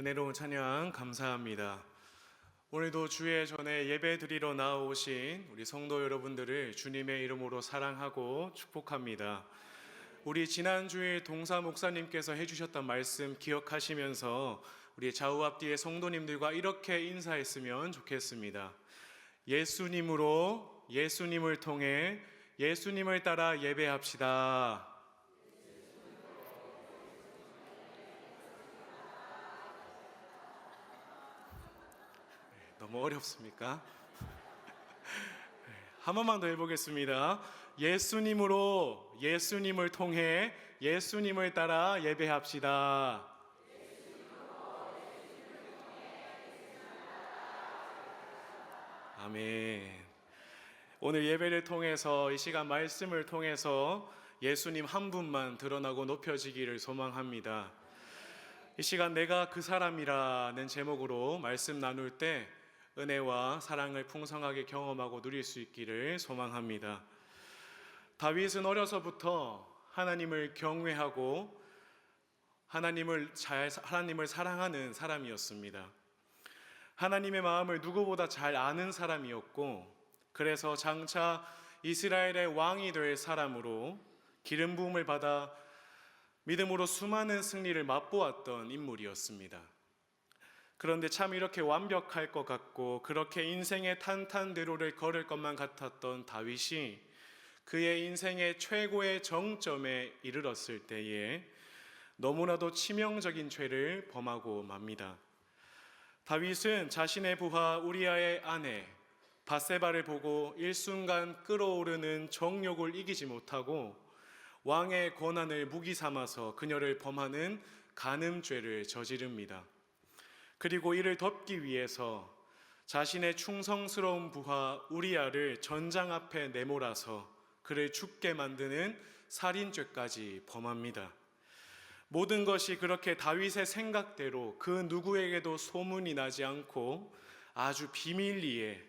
은혜로운 찬양 감사합니다. 오늘도 주의 전에 예배 드리러 나오신 우리 성도 여러분들을 주님의 이름으로 사랑하고 축복합니다. 우리 지난주에 동사 목사님께서 해주셨던 말씀 기억하시면서 우리 좌우 앞뒤의 성도님들과 이렇게 인사했으면 좋겠습니다. 예수님으로, 예수님을 통해, 예수님을 따라 예배합시다. 너무 어렵습니까? 한 번만 더 해보겠습니다. 예수님으로, 예수님을 통해, 예수님을 따라 예배합시다. 아멘. 오늘 예배를 통해서, 이 시간 말씀을 통해서 예수님 한 분만 드러나고 높여지기를 소망합니다. 이 시간 내가 그 사람이라는 제목으로 말씀 나눌 때 은혜와 사랑을 풍성하게 경험하고 누릴 수 있기를 소망합니다. 다윗은 어려서부터 하나님을 경외하고 하나님을 사랑하는 사람이었습니다. 하나님의 마음을 누구보다 잘 아는 사람이었고, 그래서 장차 이스라엘의 왕이 될 사람으로 기름 부음을 받아 믿음으로 수많은 승리를 맛보았던 인물이었습니다. 그런데 참 이렇게 완벽할 것 같고 그렇게 인생의 탄탄대로를 걸을 것만 같았던 다윗이 그의 인생의 최고의 정점에 이르렀을 때에 너무나도 치명적인 죄를 범하고 맙니다. 다윗은 자신의 부하 우리아의 아내 밧세바를 보고 일순간 끓어오르는 정욕을 이기지 못하고 왕의 권한을 무기 삼아서 그녀를 범하는 간음죄를 저지릅니다. 그리고 이를 덮기 위해서 자신의 충성스러운 부하 우리아를 전장 앞에 내몰아서 그를 죽게 만드는 살인죄까지 범합니다. 모든 것이 그렇게 다윗의 생각대로 그 누구에게도 소문이 나지 않고 아주 비밀리에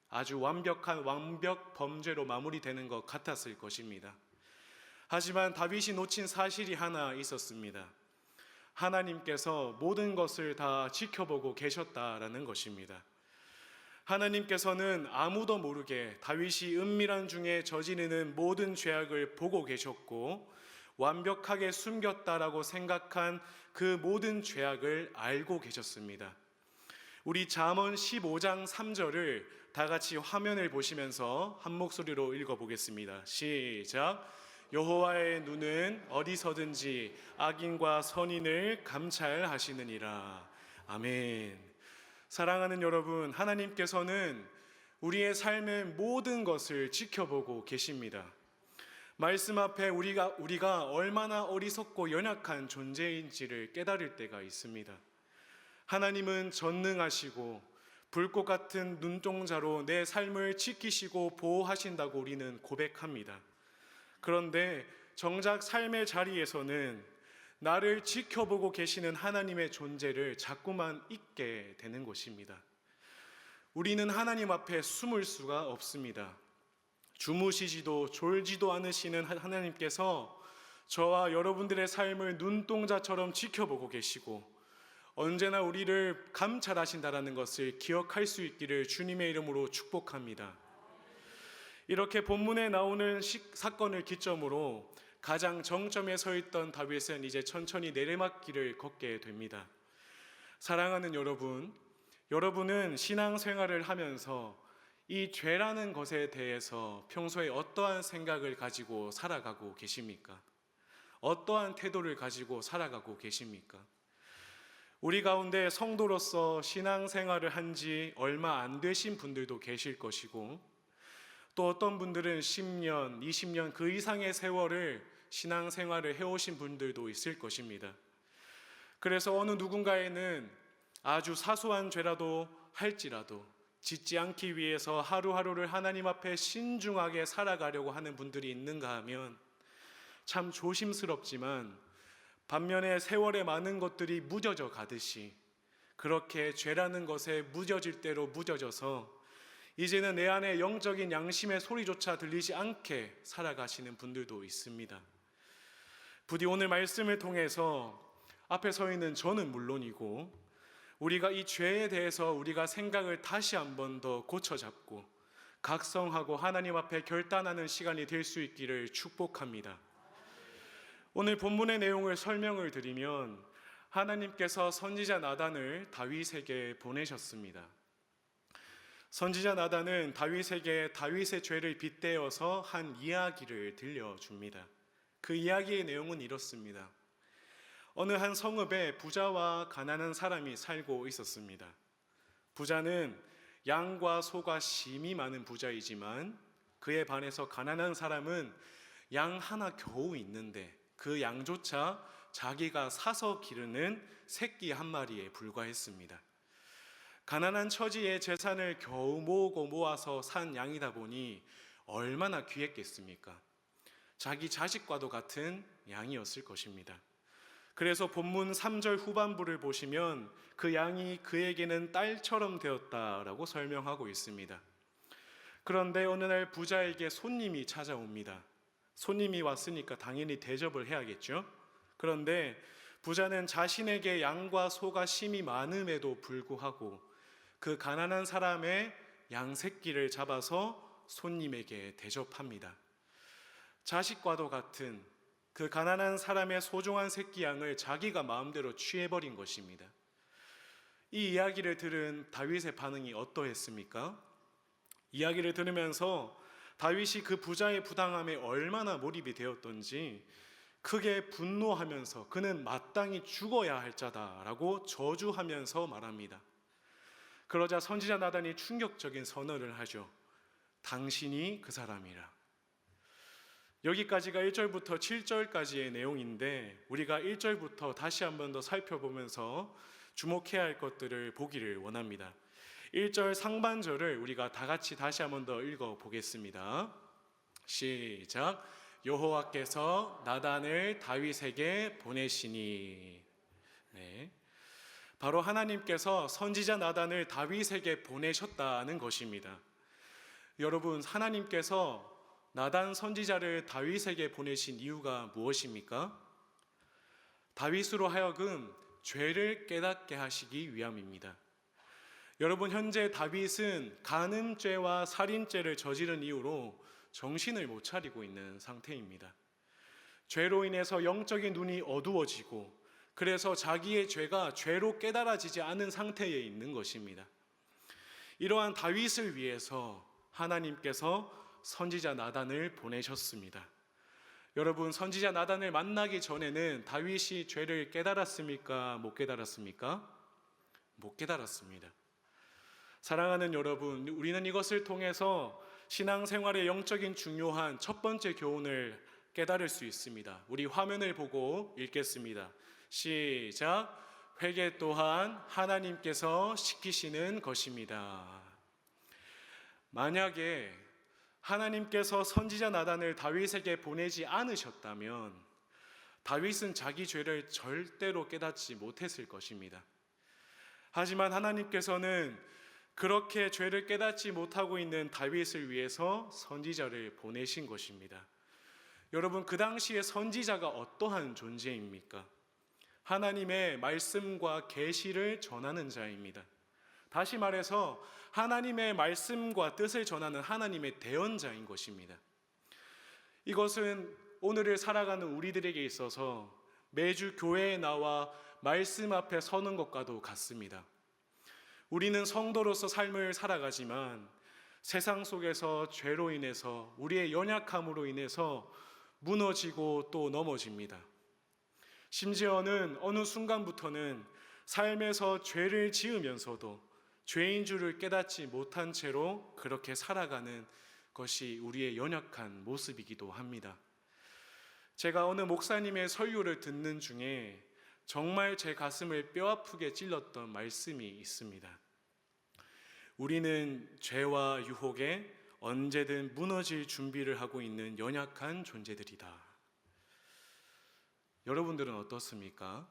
아주 완벽한 완벽 범죄로 마무리되는 것 같았을 것입니다. 하지만 다윗이 놓친 사실이 하나 있었습니다. 하나님께서 모든 것을 다 지켜보고 계셨다라는 것입니다. 하나님께서는 아무도 모르게 다윗이 은밀한 중에 저지르는 모든 죄악을 보고 계셨고 완벽하게 숨겼다라고 생각한 그 모든 죄악을 알고 계셨습니다. 우리 잠언 15장 3절을 다 같이 화면을 보시면서 한 목소리로 읽어보겠습니다. 시작. 여호와의 눈은 어디서든지 악인과 선인을 감찰하시느니라. 아멘. 사랑하는 여러분, 하나님께서는 우리의 삶의 모든 것을 지켜보고 계십니다. 말씀 앞에 우리가 얼마나 어리석고 연약한 존재인지를 깨달을 때가 있습니다. 하나님은 전능하시고 불꽃 같은 눈동자로 내 삶을 지키시고 보호하신다고 우리는 고백합니다. 그런데 정작 삶의 자리에서는 나를 지켜보고 계시는 하나님의 존재를 자꾸만 잊게 되는 것입니다. 우리는 하나님 앞에 숨을 수가 없습니다. 주무시지도 졸지도 않으시는 하나님께서 저와 여러분들의 삶을 눈동자처럼 지켜보고 계시고 언제나 우리를 감찰하신다는 것을 기억할 수 있기를 주님의 이름으로 축복합니다. 이렇게 본문에 나오는 사건을 기점으로 가장 정점에 서 있던 다윗은 이제 천천히 내리막길을 걷게 됩니다. 사랑하는 여러분, 여러분은 신앙생활을 하면서 이 죄라는 것에 대해서 평소에 어떠한 생각을 가지고 살아가고 계십니까? 어떠한 태도를 가지고 살아가고 계십니까? 우리 가운데 성도로서 신앙생활을 한 지 얼마 안 되신 분들도 계실 것이고 또 어떤 분들은 10년, 20년 그 이상의 세월을 신앙생활을 해오신 분들도 있을 것입니다. 그래서 어느 누군가에는 아주 사소한 죄라도 할지라도 짓지 않기 위해서 하루하루를 하나님 앞에 신중하게 살아가려고 하는 분들이 있는가 하면 참 조심스럽지만 반면에 세월의 많은 것들이 무뎌져 가듯이 그렇게 죄라는 것에 무뎌질 대로 무뎌져서 이제는 내 안에 영적인 양심의 소리조차 들리지 않게 살아가시는 분들도 있습니다. 부디 오늘 말씀을 통해서 앞에 서 있는 저는 물론이고 우리가 이 죄에 대해서 우리가 생각을 다시 한 번 더 고쳐 잡고 각성하고 하나님 앞에 결단하는 시간이 될 수 있기를 축복합니다. 오늘 본문의 내용을 설명을 드리면 하나님께서 선지자 나단을 다윗에게 보내셨습니다. 선지자 나단은 다윗에게 다윗의 죄를 빗대어서 한 이야기를 들려줍니다. 그 이야기의 내용은 이렇습니다. 어느 한 성읍에 부자와 가난한 사람이 살고 있었습니다. 부자는 양과 소가 심이 많은 부자이지만 그에 반해서 가난한 사람은 양 하나 겨우 있는데 그 양조차 자기가 사서 기르는 새끼 한 마리에 불과했습니다. 가난한 처지에 재산을 겨우 모으고 모아서 산 양이다 보니 얼마나 귀했겠습니까? 자기 자식과도 같은 양이었을 것입니다. 그래서 본문 3절 후반부를 보시면 그 양이 그에게는 딸처럼 되었다라고 설명하고 있습니다. 그런데 어느 날 부자에게 손님이 찾아옵니다. 손님이 왔으니까 당연히 대접을 해야겠죠. 그런데 부자는 자신에게 양과 소가 심이 많음에도 불구하고 그 가난한 사람의 양 새끼를 잡아서 손님에게 대접합니다. 자식과도 같은 그 가난한 사람의 소중한 새끼 양을 자기가 마음대로 취해버린 것입니다. 이 이야기를 들은 다윗의 반응이 어떠했습니까? 이야기를 들으면서 다윗이 그 부자의 부당함에 얼마나 몰입이 되었던지 크게 분노하면서 그는 마땅히 죽어야 할 자다라고 저주하면서 말합니다. 그러자 선지자 나단이 충격적인 선언을 하죠. 당신이 그 사람이라. 여기까지가 1절부터 7절까지의 내용인데 우리가 1절부터 다시 한 번 더 살펴보면서 주목해야 할 것들을 보기를 원합니다. 1절 상반절을 우리가 다 같이 다시 한 번 더 읽어보겠습니다. 시작. 여호와께서 나단을 다윗에게 보내시니. 네. 바로 하나님께서 선지자 나단을 다윗에게 보내셨다는 것입니다. 여러분, 하나님께서 나단 선지자를 다윗에게 보내신 이유가 무엇입니까? 다윗으로 하여금 죄를 깨닫게 하시기 위함입니다. 여러분, 현재 다윗은 간음죄와 살인죄를 저지른 이유로 정신을 못 차리고 있는 상태입니다. 죄로 인해서 영적인 눈이 어두워지고 그래서 자기의 죄가 죄로 깨달아지지 않은 상태에 있는 것입니다. 이러한 다윗을 위해서 하나님께서 선지자 나단을 보내셨습니다. 여러분, 선지자 나단을 만나기 전에는 다윗이 죄를 깨달았습니까? 못 깨달았습니까? 못 깨달았습니다. 사랑하는 여러분, 우리는 이것을 통해서 신앙생활의 영적인 중요한 첫 번째 교훈을 깨달을 수 있습니다. 우리 화면을 보고 읽겠습니다. 시작. 회개 또한 하나님께서 시키시는 것입니다. 만약에 하나님께서 선지자 나단을 다윗에게 보내지 않으셨다면 다윗은 자기 죄를 절대로 깨닫지 못했을 것입니다. 하지만 하나님께서는 그렇게 죄를 깨닫지 못하고 있는 다윗을 위해서 선지자를 보내신 것입니다. 여러분, 그 당시에 선지자가 어떠한 존재입니까? 하나님의 말씀과 계시를 전하는 자입니다. 다시 말해서 하나님의 말씀과 뜻을 전하는 하나님의 대언자인 것입니다. 이것은 오늘을 살아가는 우리들에게 있어서 매주 교회에 나와 말씀 앞에 서는 것과도 같습니다. 우리는 성도로서 삶을 살아가지만 세상 속에서 죄로 인해서 우리의 연약함으로 인해서 무너지고 또 넘어집니다. 심지어는 어느 순간부터는 삶에서 죄를 지으면서도 죄인 줄을 깨닫지 못한 채로 그렇게 살아가는 것이 우리의 연약한 모습이기도 합니다. 제가 어느 목사님의 설교를 듣는 중에 정말 제 가슴을 뼈아프게 찔렀던 말씀이 있습니다. 우리는 죄와 유혹에 언제든 무너질 준비를 하고 있는 연약한 존재들이다. 여러분들은 어떻습니까?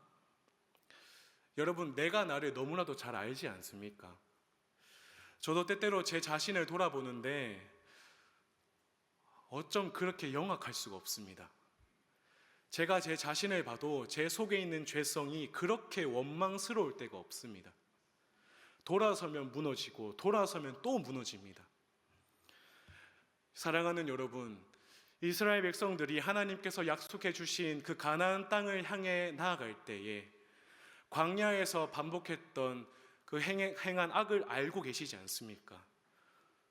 여러분, 내가 나를 너무나도 잘 알지 않습니까? 저도 때때로 제 자신을 돌아보는데 어쩜 그렇게 영악할 수가 없습니다. 제가 제 자신을 봐도 제 속에 있는 죄성이 그렇게 원망스러울 때가 없습니다. 돌아서면 무너지고 돌아서면 또 무너집니다. 사랑하는 여러분, 이스라엘 백성들이 하나님께서 약속해 주신 그 가나안 땅을 향해 나아갈 때에 광야에서 반복했던 그 행한 악을 알고 계시지 않습니까?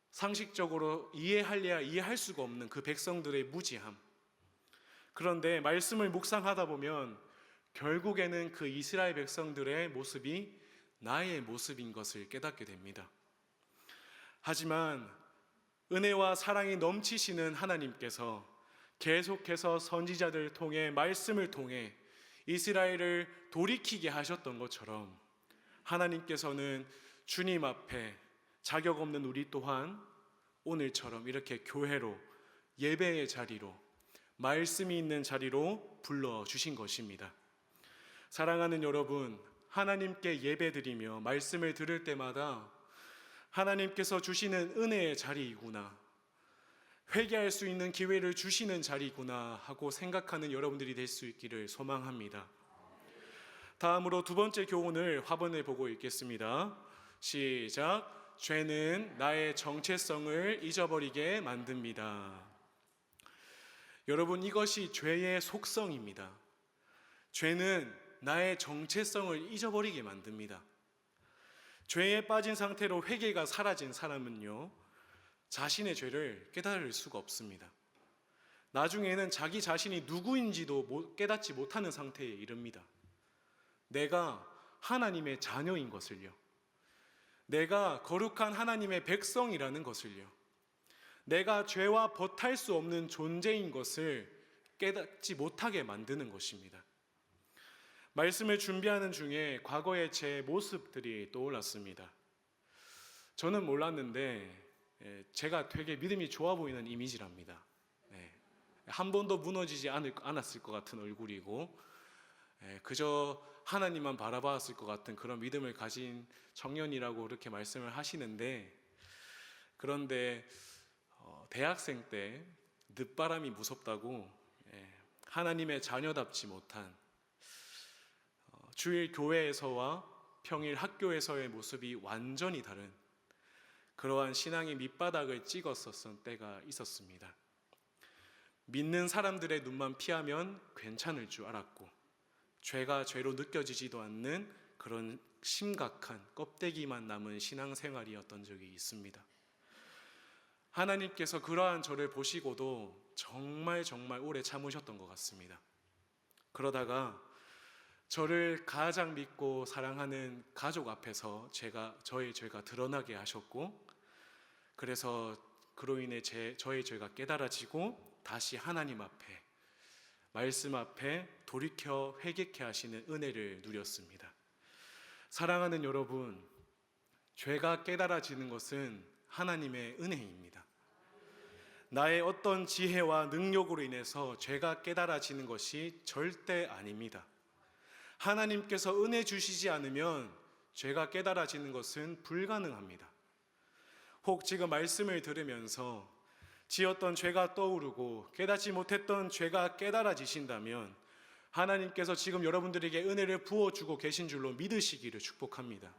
상식적으로 이해할래야 이해할 수가 없는 그 백성들의 무지함. 그런데 말씀을 묵상하다 보면 결국에는 그 이스라엘 백성들의 모습이 나의 모습인 것을 깨닫게 됩니다. 하지만 은혜와 사랑이 넘치시는 하나님께서 계속해서 선지자들을 통해 말씀을 통해 이스라엘을 돌이키게 하셨던 것처럼 하나님께서는 주님 앞에 자격 없는 우리 또한 오늘처럼 이렇게 교회로, 예배의 자리로, 말씀이 있는 자리로 불러주신 것입니다. 사랑하는 여러분, 하나님께 예배드리며 말씀을 들을 때마다 하나님께서 주시는 은혜의 자리이구나, 회개할 수 있는 기회를 주시는 자리구나 하고 생각하는 여러분들이 될 수 있기를 소망합니다. 다음으로 두 번째 교훈을 화면에 보고 읽겠습니다. 시작. 죄는 나의 정체성을 잊어버리게 만듭니다. 여러분, 이것이 죄의 속성입니다. 죄는 나의 정체성을 잊어버리게 만듭니다. 죄에 빠진 상태로 회개가 사라진 사람은요, 자신의 죄를 깨달을 수가 없습니다. 나중에는 자기 자신이 누구인지도 깨닫지 못하는 상태에 이릅니다. 내가 하나님의 자녀인 것을요, 내가 거룩한 하나님의 백성이라는 것을요, 내가 죄와 벗할 수 없는 존재인 것을 깨닫지 못하게 만드는 것입니다. 말씀을 준비하는 중에 과거의 제 모습들이 떠올랐습니다. 저는 몰랐는데 제가 되게 믿음이 좋아 보이는 이미지랍니다. 한 번도 무너지지 않았을 것 같은 얼굴이고 그저 하나님만 바라봤을 것 같은 그런 믿음을 가진 청년이라고 그렇게 말씀을 하시는데, 그런데 대학생 때 늦바람이 무섭다고 하나님의 자녀답지 못한 주일 교회에서와 평일 학교에서의 모습이 완전히 다른 그러한 신앙의 밑바닥을 찍었었던 때가 있었습니다. 믿는 사람들의 눈만 피하면 괜찮을 줄 알았고 죄가 죄로 느껴지지도 않는 그런 심각한 껍데기만 남은 신앙생활이었던 적이 있습니다. 하나님께서 그러한 저를 보시고도 정말 오래 참으셨던 것 같습니다. 그러다가 저를 가장 믿고 사랑하는 가족 앞에서 저의 죄가 드러나게 하셨고, 그래서 그로 인해 저의 죄가 깨달아지고 다시 하나님 앞에, 말씀 앞에 돌이켜 회개케 하시는 은혜를 누렸습니다. 사랑하는 여러분, 죄가 깨달아지는 것은 하나님의 은혜입니다. 나의 어떤 지혜와 능력으로 인해서 죄가 깨달아지는 것이 절대 아닙니다. 하나님께서 은혜 주시지 않으면 죄가 깨달아지는 것은 불가능합니다. 혹 지금 말씀을 들으면서 지었던 죄가 떠오르고 깨닫지 못했던 죄가 깨달아지신다면 하나님께서 지금 여러분들에게 은혜를 부어주고 계신 줄로 믿으시기를 축복합니다.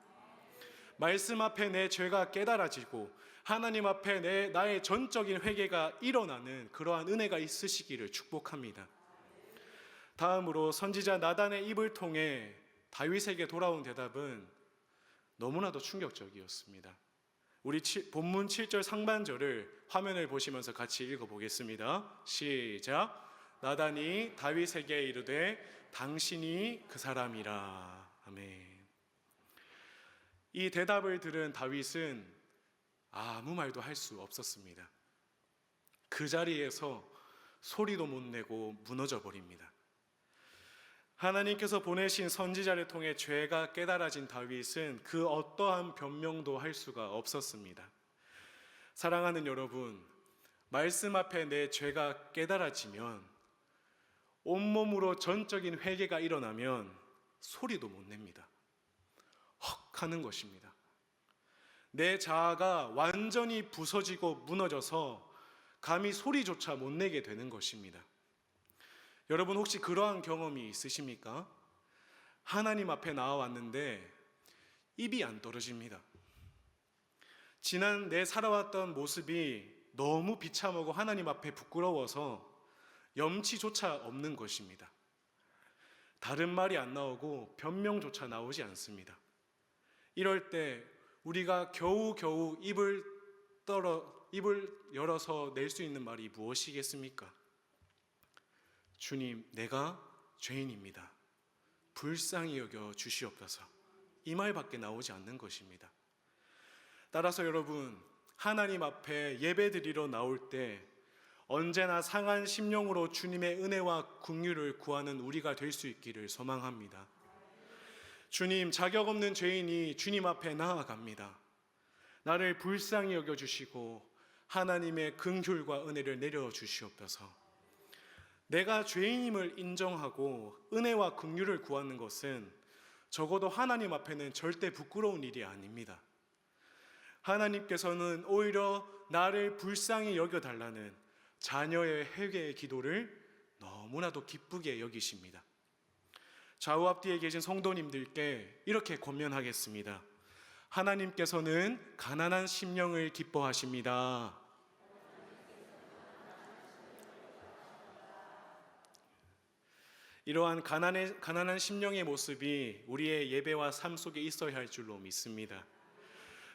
말씀 앞에 내 죄가 깨달아지고 하나님 앞에 나의 전적인 회개가 일어나는 그러한 은혜가 있으시기를 축복합니다. 다음으로 선지자 나단의 입을 통해 다윗에게 돌아온 대답은 너무나도 충격적이었습니다. 우리 본문 7절 상반절을 화면을 보시면서 같이 읽어보겠습니다. 시작. 나단이 다윗에게 이르되 당신이 그 사람이라. 아멘. 이 대답을 들은 다윗은 아무 말도 할 수 없었습니다. 그 자리에서 소리도 못 내고 무너져 버립니다. 하나님께서 보내신 선지자를 통해 죄가 깨달아진 다윗은 그 어떠한 변명도 할 수가 없었습니다. 사랑하는 여러분, 말씀 앞에 내 죄가 깨달아지면, 온몸으로 전적인 회개가 일어나면 소리도 못 냅니다. 헉 하는 것입니다. 내 자아가 완전히 부서지고 무너져서 감히 소리조차 못 내게 되는 것입니다. 여러분, 혹시 그러한 경험이 있으십니까? 하나님 앞에 나와왔는데 입이 안 떨어집니다. 지난 내 살아왔던 모습이 너무 비참하고 하나님 앞에 부끄러워서 염치조차 없는 것입니다. 다른 말이 안 나오고 변명조차 나오지 않습니다. 이럴 때 우리가 겨우겨우 입을 열어서 낼 수 있는 말이 무엇이겠습니까? 주님, 내가 죄인입니다. 불쌍히 여겨 주시옵소서. 이 말밖에 나오지 않는 것입니다. 따라서 여러분, 하나님 앞에 예배드리러 나올 때 언제나 상한 심령으로 주님의 은혜와 긍휼을 구하는 우리가 될 수 있기를 소망합니다. 주님, 자격 없는 죄인이 주님 앞에 나아갑니다. 나를 불쌍히 여겨주시고 하나님의 긍휼과 은혜를 내려주시옵소서. 내가 죄인임을 인정하고 은혜와 긍휼을 구하는 것은 적어도 하나님 앞에는 절대 부끄러운 일이 아닙니다. 하나님께서는 오히려 나를 불쌍히 여겨달라는 자녀의 회개의 기도를 너무나도 기쁘게 여기십니다. 좌우 앞뒤에 계신 성도님들께 이렇게 권면하겠습니다. 하나님께서는 가난한 심령을 기뻐하십니다. 이러한 가난한 심령의 모습이 우리의 예배와 삶 속에 있어야 할 줄로 믿습니다.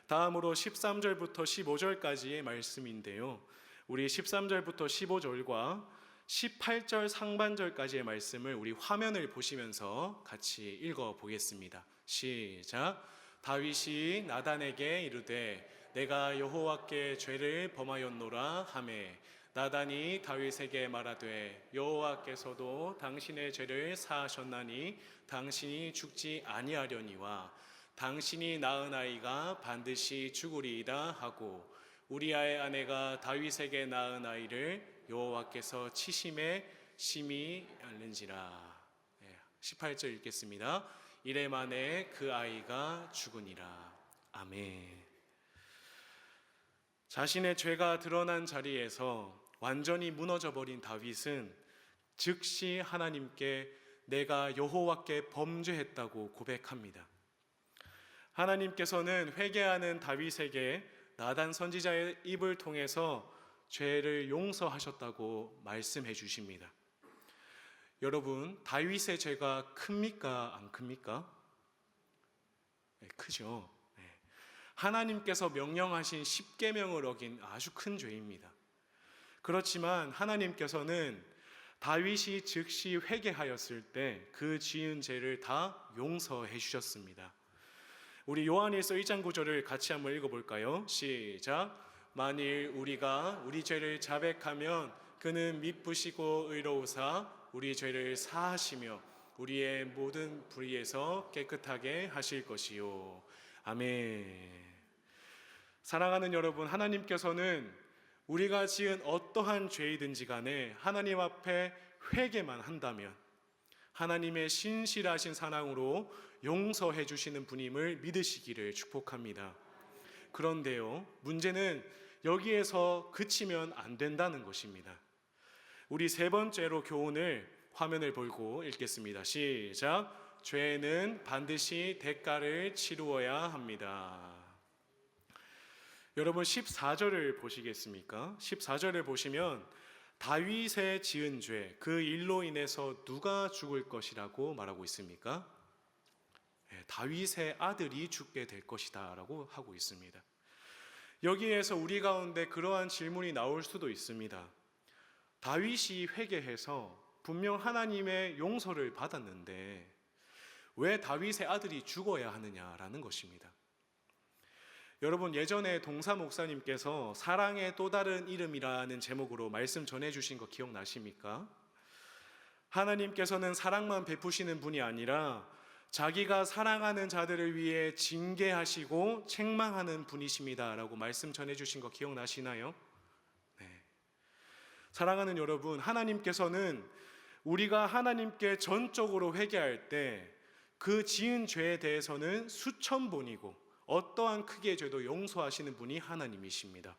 다음으로 13절부터 15절까지의 말씀인데요. 우리 13절부터 15절과 18절 상반절까지의 말씀을 우리 화면을 보시면서 같이 읽어보겠습니다. 시작. 다윗이 나단에게 이르되 내가 여호와께 죄를 범하였노라 하매 나단이 다윗에게 말하되 여호와께서도 당신의 죄를 사하셨나니 당신이 죽지 아니하려니와 당신이 낳은 아이가 반드시 죽으리이다 하고 우리아의 아내가 다윗에게 낳은 아이를 여호와께서 치심에 심히 알는지라. 18절 읽겠습니다. 이래 만에 그 아이가 죽으니라. 아멘. 자신의 죄가 드러난 자리에서 완전히 무너져버린 다윗은 즉시 하나님께 내가 여호와께 범죄했다고 고백합니다. 하나님께서는 회개하는 다윗에게 나단 선지자의 입을 통해서 죄를 용서하셨다고 말씀해 주십니다. 여러분, 다윗의 죄가 큽니까? 안 큽니까? 네, 크죠. 네. 하나님께서 명령하신 십계명을 어긴 아주 큰 죄입니다. 그렇지만 하나님께서는 다윗이 즉시 회개하였을 때 그 지은 죄를 다 용서해 주셨습니다. 우리 요한일서 1장 9절을 같이 한번 읽어볼까요? 시작. 만일 우리가 우리 죄를 자백하면 그는 미쁘시고 의로우사 우리 죄를 사하시며 우리의 모든 불의에서 깨끗하게 하실 것이요. 아멘. 사랑하는 여러분, 하나님께서는 우리가 지은 어떠한 죄이든지 간에 하나님 앞에 회개만 한다면 하나님의 신실하신 사랑으로 용서해 주시는 분임을 믿으시기를 축복합니다. 그런데요, 문제는 여기에서 그치면 안 된다는 것입니다. 우리 세 번째로 교훈을 화면을 보고 읽겠습니다. 시작. 죄는 반드시 대가를 치루어야 합니다. 여러분 14절을 보시겠습니까? 14절을 보시면 다윗의 지은 죄, 그 일로 인해서 누가 죽을 것이라고 말하고 있습니까? 다윗의 아들이 죽게 될 것이다 라고 하고 있습니다. 여기에서 우리 가운데 그러한 질문이 나올 수도 있습니다. 다윗이 회개해서 분명 하나님의 용서를 받았는데 왜 다윗의 아들이 죽어야 하느냐라는 것입니다. 여러분, 예전에 동사 목사님께서 사랑의 또 다른 이름이라는 제목으로 말씀 전해주신 거 기억나십니까? 하나님께서는 사랑만 베푸시는 분이 아니라 자기가 사랑하는 자들을 위해 징계하시고 책망하는 분이십니다 라고 말씀 전해주신 거 기억나시나요? 네. 사랑하는 여러분, 하나님께서는 우리가 하나님께 전적으로 회개할 때 그 지은 죄에 대해서는 수천 번이고 어떠한 크기의 죄도 용서하시는 분이 하나님이십니다.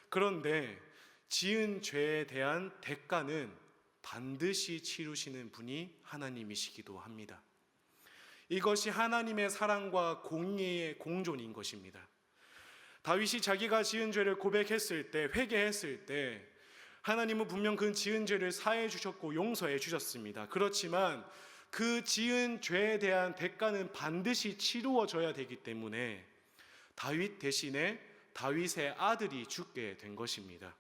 그런데 지은 죄에 대한 대가는 반드시 치르시는 분이 하나님이시기도 합니다. 이것이 하나님의 사랑과 공의의 공존인 것입니다. 다윗이 자기가 지은 죄를 고백했을 때, 회개했을 때 하나님은 분명 그 지은 죄를 사해 주셨고 용서해 주셨습니다. 그렇지만 그 지은 죄에 대한 대가는 반드시 치루어져야 되기 때문에 다윗 대신에 다윗의 아들이 죽게 된 것입니다.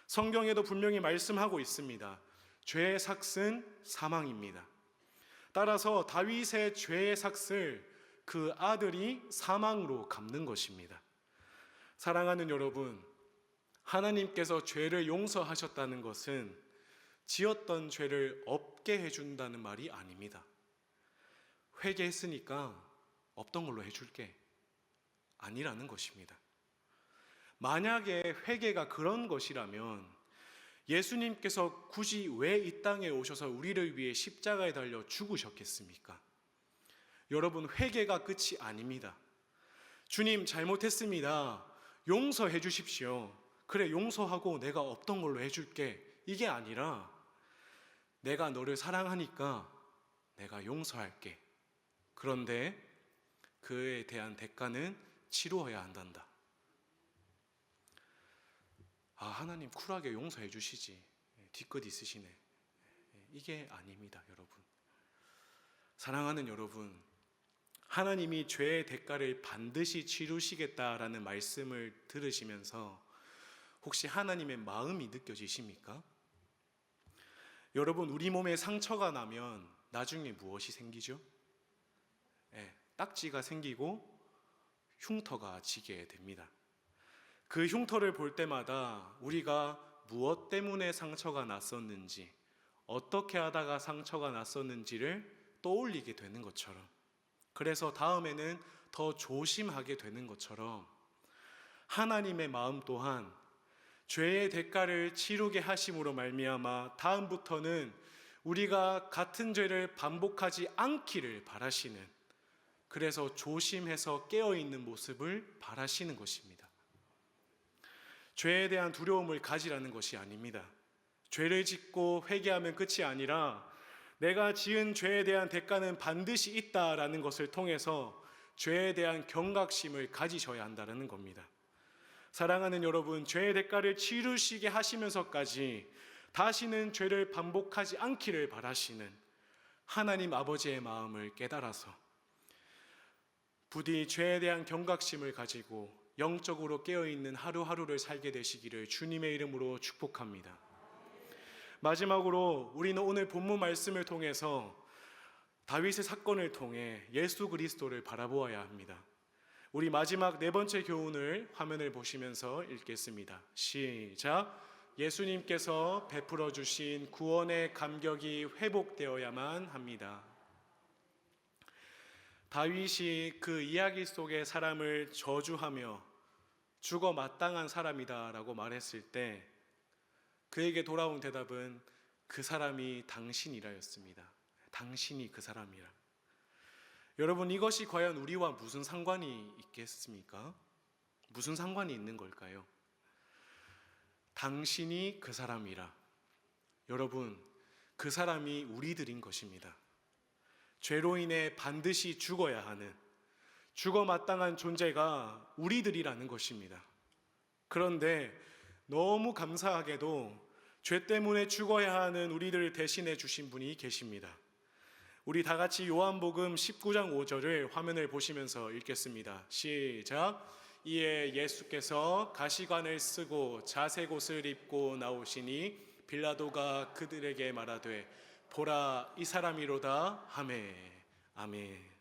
성경에도 분명히 말씀하고 있습니다. 죄의 삭은 사망입니다. 따라서 다윗의 죄의 삭을 그 아들이 사망으로 갚는 것입니다. 사랑하는 여러분, 하나님께서 죄를 용서하셨다는 것은 지었던 죄를 없게 해준다는 말이 아닙니다. 회개했으니까 없던 걸로 해줄게 아니라는 것입니다. 만약에 회개가 그런 것이라면 예수님께서 굳이 왜 이 땅에 오셔서 우리를 위해 십자가에 달려 죽으셨겠습니까? 여러분, 회개가 끝이 아닙니다. 주님 잘못했습니다. 용서해 주십시오. 그래, 용서하고 내가 없던 걸로 해줄게. 이게 아니라 내가 너를 사랑하니까 내가 용서할게. 그런데 그에 대한 대가는 치루어야 한단다. 아, 하나님 쿨하게 용서해 주시지. 뒤끝 있으시네. 이게 아닙니다, 여러분. 사랑하는 여러분, 하나님이 죄의 대가를 반드시 치르시겠다라는 말씀을 들으시면서 혹시 하나님의 마음이 느껴지십니까? 여러분, 우리 몸에 상처가 나면 나중에 무엇이 생기죠? 딱지가 생기고 흉터가 지게 됩니다. 그 흉터를 볼 때마다 우리가 무엇 때문에 상처가 났었는지, 어떻게 하다가 상처가 났었는지를 떠올리게 되는 것처럼, 그래서 다음에는 더 조심하게 되는 것처럼 하나님의 마음 또한 죄의 대가를 치르게 하심으로 말미암아 다음부터는 우리가 같은 죄를 반복하지 않기를 바라시는, 그래서 조심해서 깨어있는 모습을 바라시는 것입니다. 죄에 대한 두려움을 가지라는 것이 아닙니다. 죄를 짓고 회개하면 끝이 아니라 내가 지은 죄에 대한 대가는 반드시 있다라는 것을 통해서 죄에 대한 경각심을 가지셔야 한다는 겁니다. 사랑하는 여러분, 죄의 대가를 치르시게 하시면서까지 다시는 죄를 반복하지 않기를 바라시는 하나님 아버지의 마음을 깨달아서 부디 죄에 대한 경각심을 가지고 영적으로 깨어있는 하루하루를 살게 되시기를 주님의 이름으로 축복합니다. 마지막으로 우리는 오늘 본문 말씀을 통해서 다윗의 사건을 통해 예수 그리스도를 바라보아야 합니다. 우리 마지막 네 번째 교훈을 화면을 보시면서 읽겠습니다. 시작. 예수님께서 베풀어 주신 구원의 감격이 회복되어야만 합니다. 다윗이 그 이야기 속의 사람을 저주하며 죽어 마땅한 사람이다라고 말했을 때 그에게 돌아온 대답은 그 사람이 당신이라였습니다. 당신이 그 사람이라. 여러분, 이것이 과연 우리와 무슨 상관이 있겠습니까? 무슨 상관이 있는 걸까요? 당신이 그 사람이라. 여러분, 그 사람이 우리들인 것입니다. 죄로 인해 반드시 죽어야 하는, 죽어 마땅한 존재가 우리들이라는 것입니다. 그런데 너무 감사하게도 죄 때문에 죽어야 하는 우리들을 대신해 주신 분이 계십니다. 우리 다 같이 요한복음 19장 5절을 화면을 보시면서 읽겠습니다. 시작. 이에 예수께서 가시관을 쓰고 자색 옷을 입고 나오시니 빌라도가 그들에게 말하되 보라, 이 사람이로다 하매. 아멘.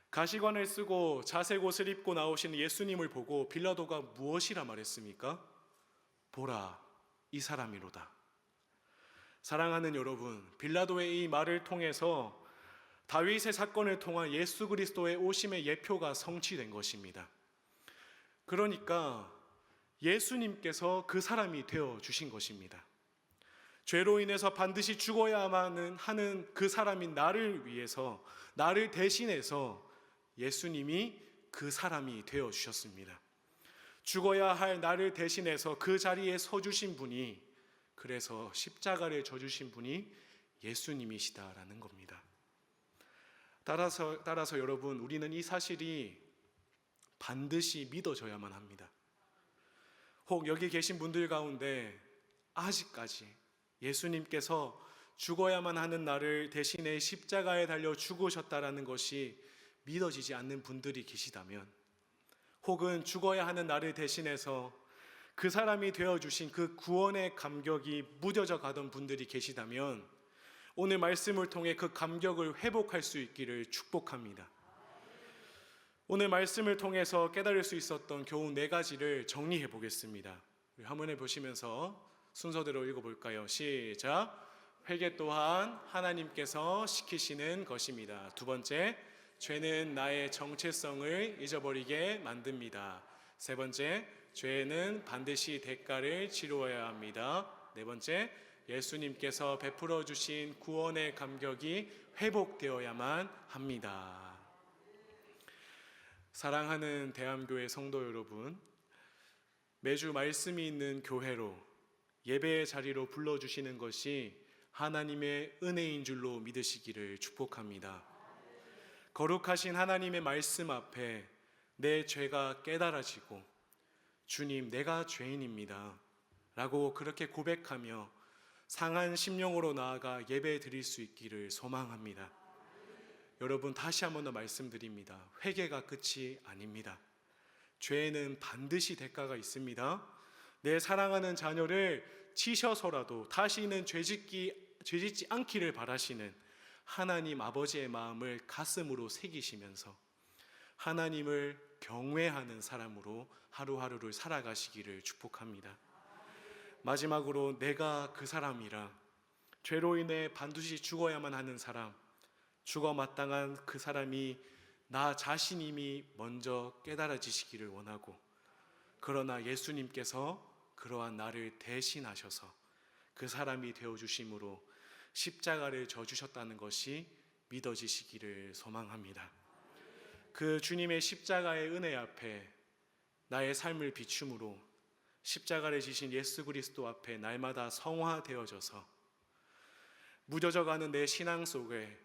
가시관을 쓰고 자색 옷을 입고 나오시는 예수님을 보고 빌라도가 무엇이라 말했습니까? 보라, 이 사람이로다. 사랑하는 여러분, 빌라도의 이 말을 통해서 다윗의 사건을 통한 예수 그리스도의 오심의 예표가 성취된 것입니다. 그러니까 예수님께서 그 사람이 되어 주신 것입니다. 죄로 인해서 반드시 죽어야만 하는 그 사람인 나를 위해서, 나를 대신해서 예수님이 그 사람이 되어 주셨습니다. 죽어야 할 나를 대신해서 그 자리에 서 주신 분이, 그래서 십자가를 져주신 분이 예수님이시다라는 겁니다. 따라서 여러분, 우리는 이 사실이 반드시 믿어져야만 합니다. 혹 여기 계신 분들 가운데 아직까지 예수님께서 죽어야만 하는 나를 대신에 십자가에 달려 죽으셨다라는 것이 믿어지지 않는 분들이 계시다면, 혹은 죽어야 하는 나를 대신해서 그 사람이 되어주신 그 구원의 감격이 무뎌져 가던 분들이 계시다면, 오늘 말씀을 통해 그 감격을 회복할 수 있기를 축복합니다. 오늘 말씀을 통해서 깨달을 수 있었던 교훈 4가지를 정리해 보겠습니다. 우리 화면에 보시면서 순서대로 읽어볼까요? 시작. 회개 또한 하나님께서 시키시는 것입니다. 2번째, 죄는 나의 정체성을 잊어버리게 만듭니다. 3번째, 죄는 반드시 대가를 치루어야 합니다. 4번째, 예수님께서 베풀어 주신 구원의 감격이 회복되어야만 합니다. 사랑하는 대암교회 성도 여러분, 매주 말씀이 있는 교회로, 예배의 자리로 불러주시는 것이 하나님의 은혜인 줄로 믿으시기를 축복합니다. 거룩하신 하나님의 말씀 앞에 내 죄가 깨달아지고, 주님, 내가 죄인입니다 라고 그렇게 고백하며 상한 심령으로 나아가 예배 드릴 수 있기를 소망합니다. 여러분, 다시 한 번 더 말씀드립니다. 회개가 끝이 아닙니다. 죄에는 반드시 대가가 있습니다. 내 사랑하는 자녀를 치셔서라도 다시는 죄짓지 않기를 바라시는 하나님 아버지의 마음을 가슴으로 새기시면서 하나님을 경외하는 사람으로 하루하루를 살아가시기를 축복합니다. 마지막으로, 내가 그 사람이라, 죄로 인해 반드시 죽어야만 하는 사람, 죽어 마땅한 그 사람이 나 자신임이 먼저 깨달아지시기를 원하고, 그러나 예수님께서 그러한 나를 대신하셔서 그 사람이 되어주심으로 십자가를 져주셨다는 것이 믿어지시기를 소망합니다. 그 주님의 십자가의 은혜 앞에 나의 삶을 비춤으로 십자가를 지신 예수 그리스도 앞에 날마다 성화되어져서 무뎌져가는 내 신앙 속에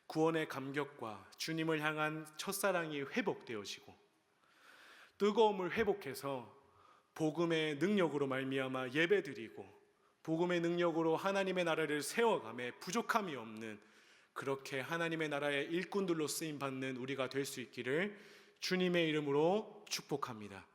구원의 감격과 주님을 향한 첫사랑이 회복되어지고, 뜨거움을 회복해서 복음의 능력으로 말미암아 예배드리고, 복음의 능력으로 하나님의 나라를 세워가며 부족함이 없는, 그렇게 하나님의 나라의 일꾼들로 쓰임받는 우리가 될 수 있기를 주님의 이름으로 축복합니다.